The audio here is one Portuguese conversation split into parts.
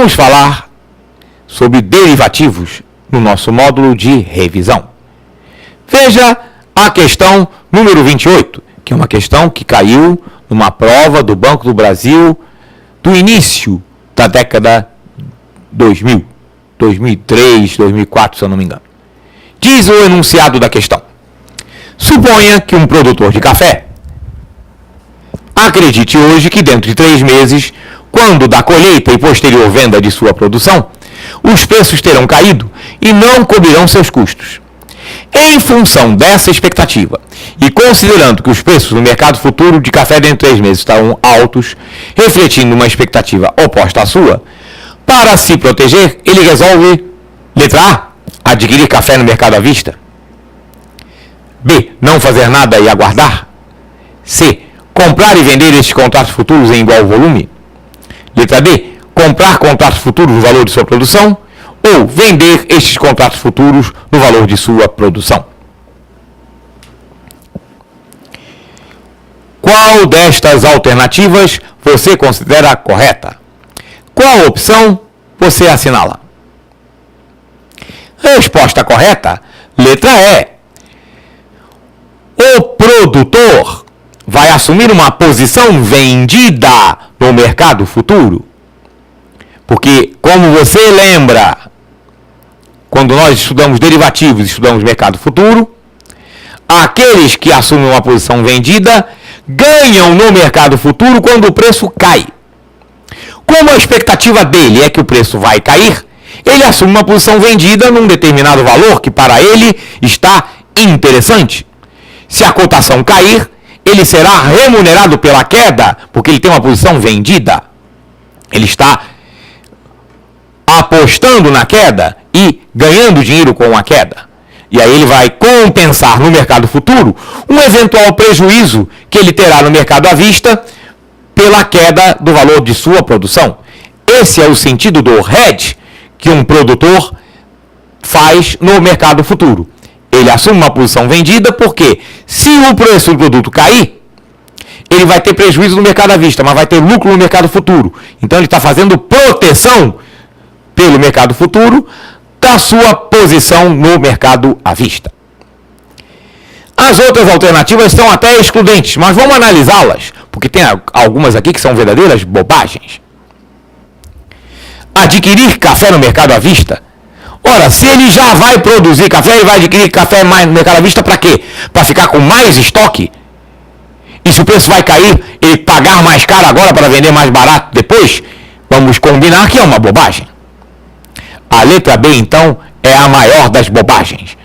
vamos falar sobre derivativos no nosso módulo de revisão. Veja a questão número 28, que é uma questão que caiu numa prova do Banco do Brasil do início da década 2000, 2003, 2004, se eu não me engano. Diz o enunciado da questão: suponha que um produtor de café acredite hoje que dentro de 3 meses, quando da colheita e posterior venda de sua produção, os preços terão caído e não cobrirão seus custos. Em função dessa expectativa, e considerando que os preços no mercado futuro de café dentro de 3 meses estarão altos, refletindo uma expectativa oposta à sua, para se proteger, ele resolve, letra A, adquirir café no mercado à vista. B, não fazer nada e aguardar. C, comprar e vender estes contratos futuros em igual volume. Letra D, comprar contratos futuros no valor de sua produção ou vender estes contratos futuros no valor de sua produção. Qual destas alternativas você considera correta? Qual opção você assinala? Resposta correta, letra E. O produtor vai assumir uma posição vendida no mercado futuro. Porque, como você lembra, quando nós estudamos derivativos, estudamos mercado futuro, aqueles que assumem uma posição vendida ganham no mercado futuro quando o preço cai. Como a expectativa dele é que o preço vai cair, ele assume uma posição vendida num determinado valor que para ele está interessante. Se a cotação cair, ele será remunerado pela queda, porque ele tem uma posição vendida. Ele está apostando na queda e ganhando dinheiro com a queda. E aí ele vai compensar no mercado futuro um eventual prejuízo que ele terá no mercado à vista pela queda do valor de sua produção. Esse é o sentido do hedge que um produtor faz no mercado futuro. Ele assume uma posição vendida porque se o preço do produto cair, ele vai ter prejuízo no mercado à vista, mas vai ter lucro no mercado futuro. Então ele está fazendo proteção pelo mercado futuro da sua posição no mercado à vista. As outras alternativas são até excludentes, mas vamos analisá-las, porque tem algumas aqui que são verdadeiras bobagens. Adquirir café no mercado à vista. Ora, se ele já vai produzir café, ele vai adquirir café mais no mercado à vista para quê? Para ficar com mais estoque? E se o preço vai cair, ele pagar mais caro agora para vender mais barato depois? Vamos combinar que é uma bobagem. A letra B, então, é a maior das bobagens.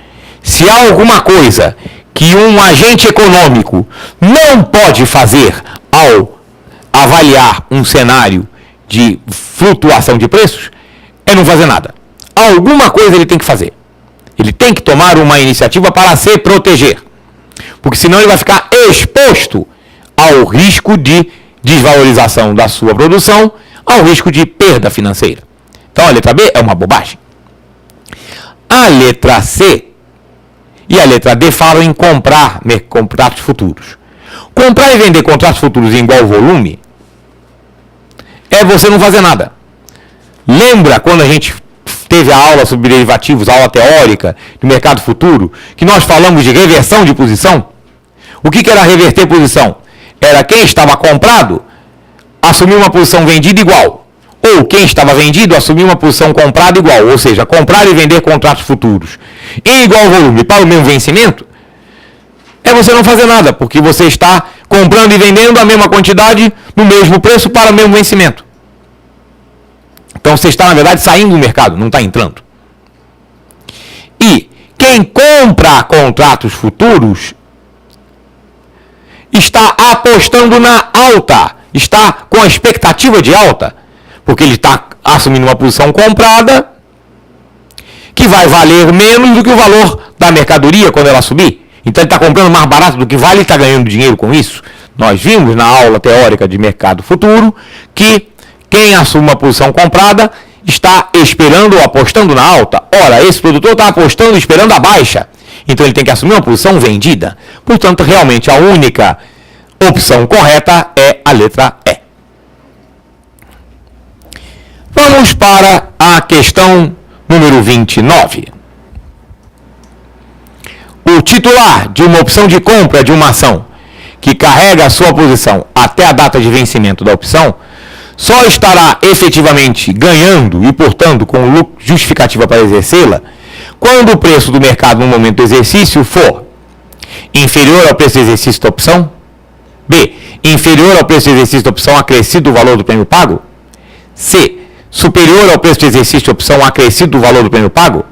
Se há alguma coisa que um agente econômico não pode fazer ao avaliar um cenário de flutuação de preços, é não fazer nada. Alguma coisa ele tem que fazer. Ele tem que tomar uma iniciativa para se proteger. Porque senão ele vai ficar exposto ao risco de desvalorização da sua produção, ao risco de perda financeira. Então a letra B é uma bobagem. A letra C e a letra D falam em comprar contratos futuros. Comprar e vender contratos futuros em igual volume é você não fazer nada. Lembra quando a gente teve a aula sobre derivativos, a aula teórica do mercado futuro, que nós falamos de reversão de posição? O que era reverter posição? Era quem estava comprado assumir uma posição vendida igual. Ou quem estava vendido assumir uma posição comprada igual. Ou seja, comprar e vender contratos futuros em igual volume para o mesmo vencimento, é você não fazer nada, porque você está comprando e vendendo a mesma quantidade no mesmo preço para o mesmo vencimento. Então você está, na verdade, saindo do mercado, não está entrando. E quem compra contratos futuros está apostando na alta, está com a expectativa de alta, porque ele está assumindo uma posição comprada que vai valer menos do que o valor da mercadoria quando ela subir. Então ele está comprando mais barato do que vale e está ganhando dinheiro com isso. Nós vimos na aula teórica de mercado futuro que quem assume uma posição comprada está esperando ou apostando na alta. Ora, esse produtor está apostando e esperando a baixa. Então ele tem que assumir uma posição vendida. Portanto, realmente a única opção correta é a letra E. Vamos para a questão número 29. O titular de uma opção de compra de uma ação que carrega a sua posição até a data de vencimento da opção só estará efetivamente ganhando e, portanto, com justificativa para exercê-la quando o preço do mercado no momento do exercício for inferior ao preço de exercício da opção, B, inferior ao preço de exercício da opção acrescido do valor do prêmio pago, C, superior ao preço de exercício de opção acrescido do valor do prêmio pago,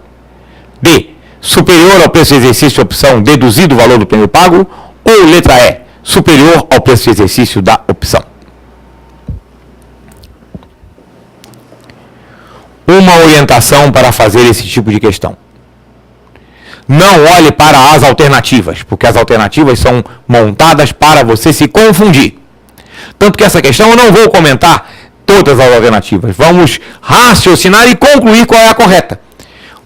D, superior ao preço de exercício de opção deduzido do valor do prêmio pago, ou letra E, superior ao preço de exercício da opção. Uma orientação para fazer esse tipo de questão. Não olhe para as alternativas, porque as alternativas são montadas para você se confundir. Tanto que essa questão eu não vou comentar todas as alternativas. Vamos raciocinar e concluir qual é a correta.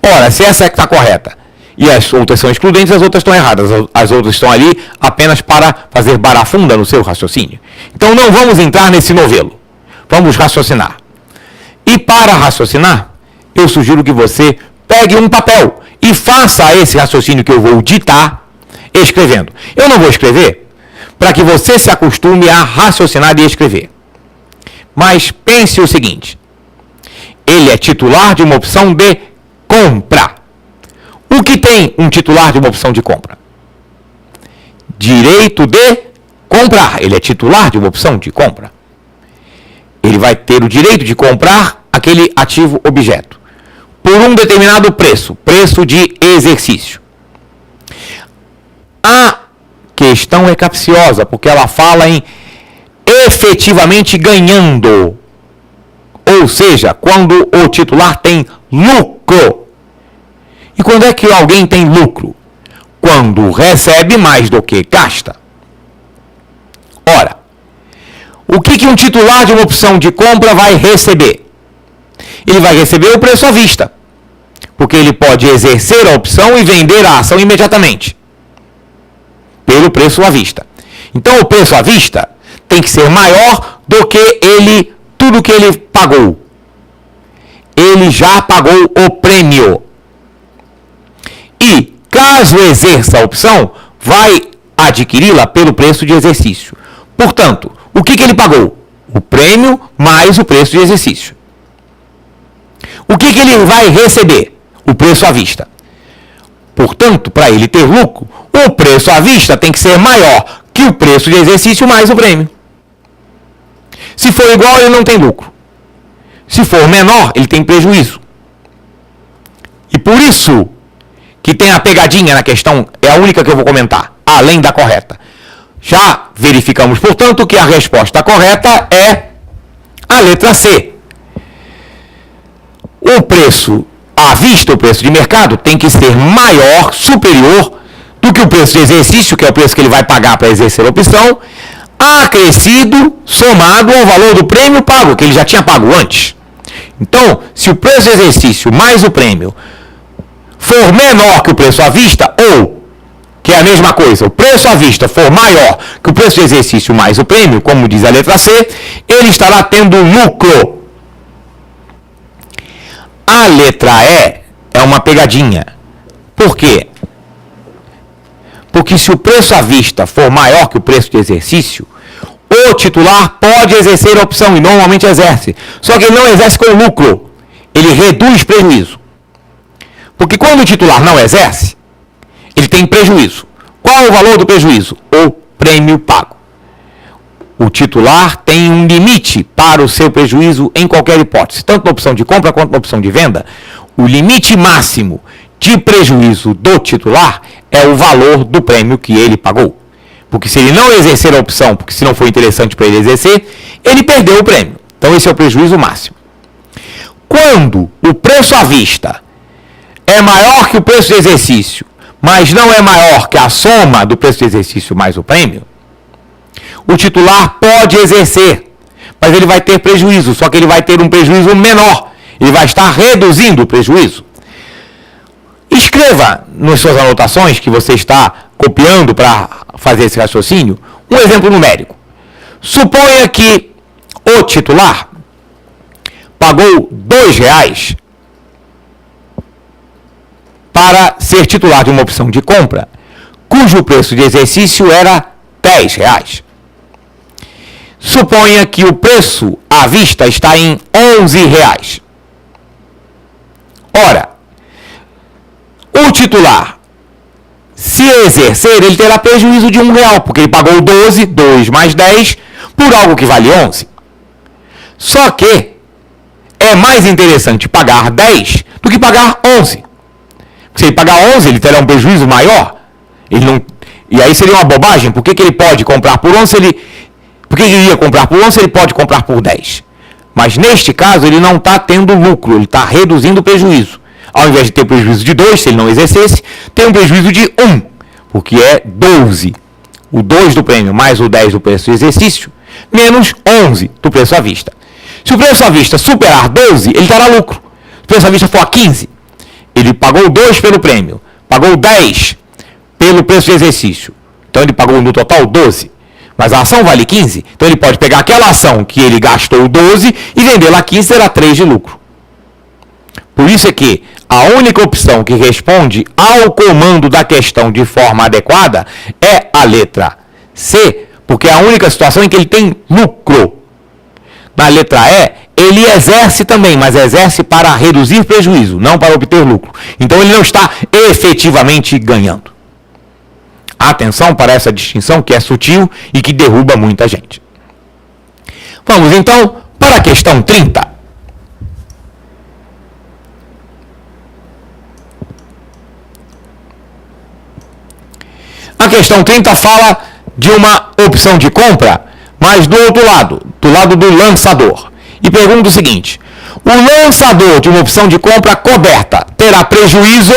Ora, se essa é que está correta e as outras são excludentes, as outras estão erradas. As outras estão ali apenas para fazer barafunda no seu raciocínio. Então não vamos entrar nesse novelo. Vamos raciocinar. E para raciocinar, eu sugiro que você pegue um papel e faça esse raciocínio que eu vou ditar escrevendo. Eu não vou escrever para que você se acostume a raciocinar e escrever. Mas pense o seguinte: ele é titular de uma opção de compra. O que tem um titular de uma opção de compra? Direito de comprar. Ele é titular de uma opção de compra. Ele vai ter o direito de comprar aquele ativo objeto por um determinado preço, preço de exercício. A questão é capciosa, porque ela fala em efetivamente ganhando. Ou seja, quando o titular tem lucro. E quando é que alguém tem lucro? Quando recebe mais do que gasta. Ora, o que um titular de uma opção de compra vai receber? Ele vai receber o preço à vista, porque ele pode exercer a opção e vender a ação imediatamente, pelo preço à vista. Então, o preço à vista tem que ser maior do que tudo que ele pagou. Ele já pagou o prêmio. E, caso exerça a opção, vai adquiri-la pelo preço de exercício. Portanto, o que ele pagou? O prêmio mais o preço de exercício. O que ele vai receber? O preço à vista. Portanto, para ele ter lucro, o preço à vista tem que ser maior que o preço de exercício mais o prêmio. Se for igual, ele não tem lucro. Se for menor, ele tem prejuízo. E por isso que tem a pegadinha na questão, é a única que eu vou comentar, além da correta. Já verificamos, portanto, que a resposta correta é a letra C. O preço à vista, o preço de mercado, tem que ser maior, superior do que o preço de exercício, que é o preço que ele vai pagar para exercer a opção, acrescido, somado ao valor do prêmio pago, que ele já tinha pago antes. Então, se o preço de exercício mais o prêmio for menor que o preço à vista, ou, que é a mesma coisa, o preço à vista for maior que o preço de exercício mais o prêmio, como diz a letra C, ele estará tendo lucro. A letra E é uma pegadinha. Por quê? Porque se o preço à vista for maior que o preço de exercício, o titular pode exercer a opção, e normalmente exerce. Só que ele não exerce com lucro. Ele reduz prejuízo. Porque quando o titular não exerce, ele tem prejuízo. Qual é o valor do prejuízo? O prêmio pago. O titular tem um limite para o seu prejuízo em qualquer hipótese, tanto na opção de compra quanto na opção de venda. O limite máximo de prejuízo do titular é o valor do prêmio que ele pagou. Porque se ele não exercer a opção, porque se não for interessante para ele exercer, ele perdeu o prêmio. Então esse é o prejuízo máximo. Quando o preço à vista é maior que o preço de exercício, mas não é maior que a soma do preço de exercício mais o prêmio, o titular pode exercer, mas ele vai ter prejuízo, só que ele vai ter um prejuízo menor. Ele vai estar reduzindo o prejuízo. Escreva nas suas anotações que você está copiando para fazer esse raciocínio um exemplo numérico. Suponha que o titular pagou R$2 para ser titular de uma opção de compra, cujo preço de exercício era R$10. Suponha que o preço à vista está em R$11. Ora, o titular, se exercer, ele terá prejuízo de R$1, porque ele pagou 12, 2 mais 10, por algo que vale 11. Só que é mais interessante pagar 10 do que pagar 11. Se ele pagar 11, ele terá um prejuízo maior. Ele não... E aí seria uma bobagem. Por que ele pode comprar por 11 se ele... Por que ele iria comprar por 11 se ele pode comprar por 10? Mas neste caso ele não está tendo lucro, ele está reduzindo o prejuízo. Ao invés de ter prejuízo de 2, se ele não exercesse, tem um prejuízo de 1, porque é 12. O 2 do prêmio mais o 10 do preço de exercício, menos 11 do preço à vista. Se o preço à vista superar 12, ele terá lucro. Se o preço à vista for a 15, ele pagou 2 pelo prêmio, pagou 10 pelo preço de exercício. Então ele pagou no total 12. Mas a ação vale 15, então ele pode pegar aquela ação que ele gastou 12 e vendê-la a 15, terá 3 de lucro. Por isso é que a única opção que responde ao comando da questão de forma adequada é a letra C, porque é a única situação em que ele tem lucro. Na letra E, ele exerce também, mas exerce para reduzir prejuízo, não para obter lucro. Então ele não está efetivamente ganhando. Atenção para essa distinção que é sutil e que derruba muita gente. Vamos então para a questão 30. A questão 30 fala de uma opção de compra, mas do outro lado, do lado do lançador. E pergunta o seguinte: o lançador de uma opção de compra coberta terá prejuízo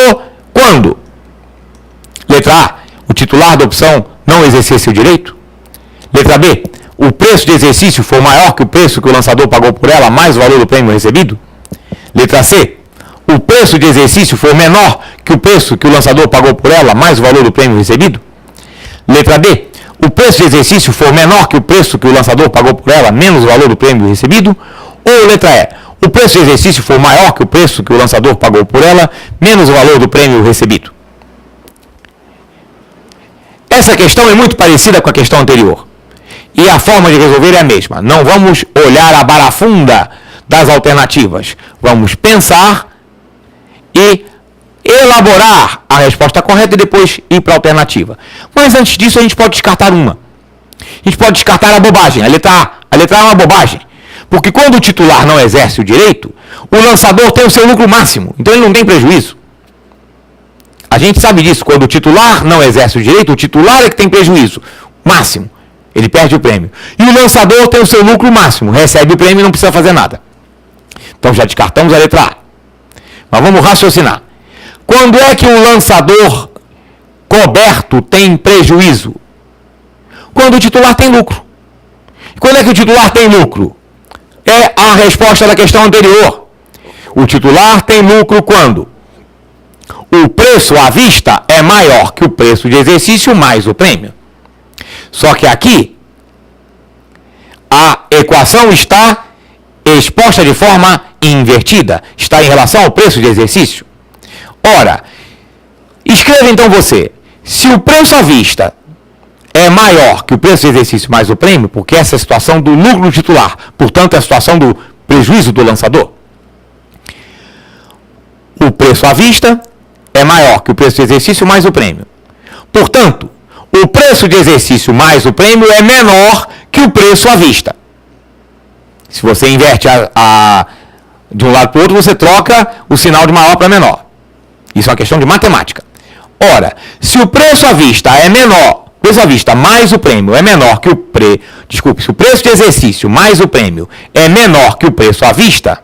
quando? Letra A, o titular da opção não exercer seu direito. Letra B, o preço de exercício for maior que o preço que o lançador pagou por ela, mais o valor do prêmio recebido. Letra C, o preço de exercício for menor que o preço que o lançador pagou por ela, mais o valor do prêmio recebido. Letra D, o preço de exercício for menor que o preço que o lançador pagou por ela, menos o valor do prêmio recebido. Ou letra E, o preço de exercício for maior que o preço que o lançador pagou por ela, menos o valor do prêmio recebido. Essa questão é muito parecida com a questão anterior. E a forma de resolver é a mesma. Não vamos olhar a barafunda das alternativas. Vamos pensar e elaborar a resposta correta e depois ir para a alternativa. Mas antes disso a gente pode descartar uma. A gente pode descartar a bobagem. A letra A. A letra A é uma bobagem. Porque quando o titular não exerce o direito, o lançador tem o seu lucro máximo. Então ele não tem prejuízo. A gente sabe disso. Quando o titular não exerce o direito, o titular é que tem prejuízo máximo. Ele perde o prêmio. E o lançador tem o seu lucro máximo. Recebe o prêmio e não precisa fazer nada. Então já descartamos a letra A. Mas vamos raciocinar. Quando é que o lançador coberto tem prejuízo? Quando o titular tem lucro. Quando é que o titular tem lucro? É a resposta da questão anterior. O titular tem lucro quando o preço à vista é maior que o preço de exercício mais o prêmio. Só que aqui a equação está exposta de forma invertida. Está em relação ao preço de exercício. Ora, escreva então você, se o preço à vista é maior que o preço de exercício mais o prêmio, porque essa é a situação do lucro titular, portanto é a situação do prejuízo do lançador. O preço à vista é maior que o preço de exercício mais o prêmio. Portanto, o preço de exercício mais o prêmio é menor que o preço à vista. Se você inverte de um lado para o outro, você troca o sinal de maior para menor. Isso é uma questão de matemática. Ora, se o preço à vista é menor, o preço à vista mais o prêmio é menor que se o preço de exercício mais o prêmio é menor que o preço à vista,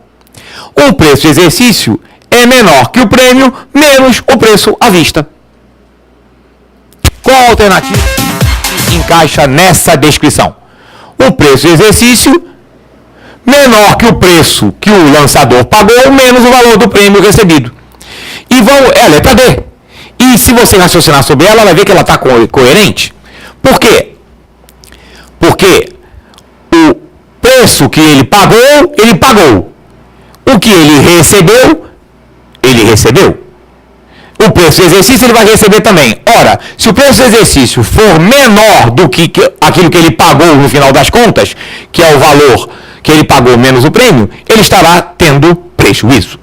o preço de exercício é menor que o prêmio menos o preço à vista. Qual a alternativa encaixa nessa descrição? O preço de exercício menor que o preço que o lançador pagou menos o valor do prêmio recebido. E é a letra D. E se você raciocinar sobre ela, vai ver que ela está coerente. Por quê? Porque o preço que ele pagou. O que ele recebeu. O preço do exercício ele vai receber também. Ora, se o preço do exercício for menor do que aquilo que ele pagou no final das contas, que é o valor que ele pagou menos o prêmio, ele estará tendo prejuízo.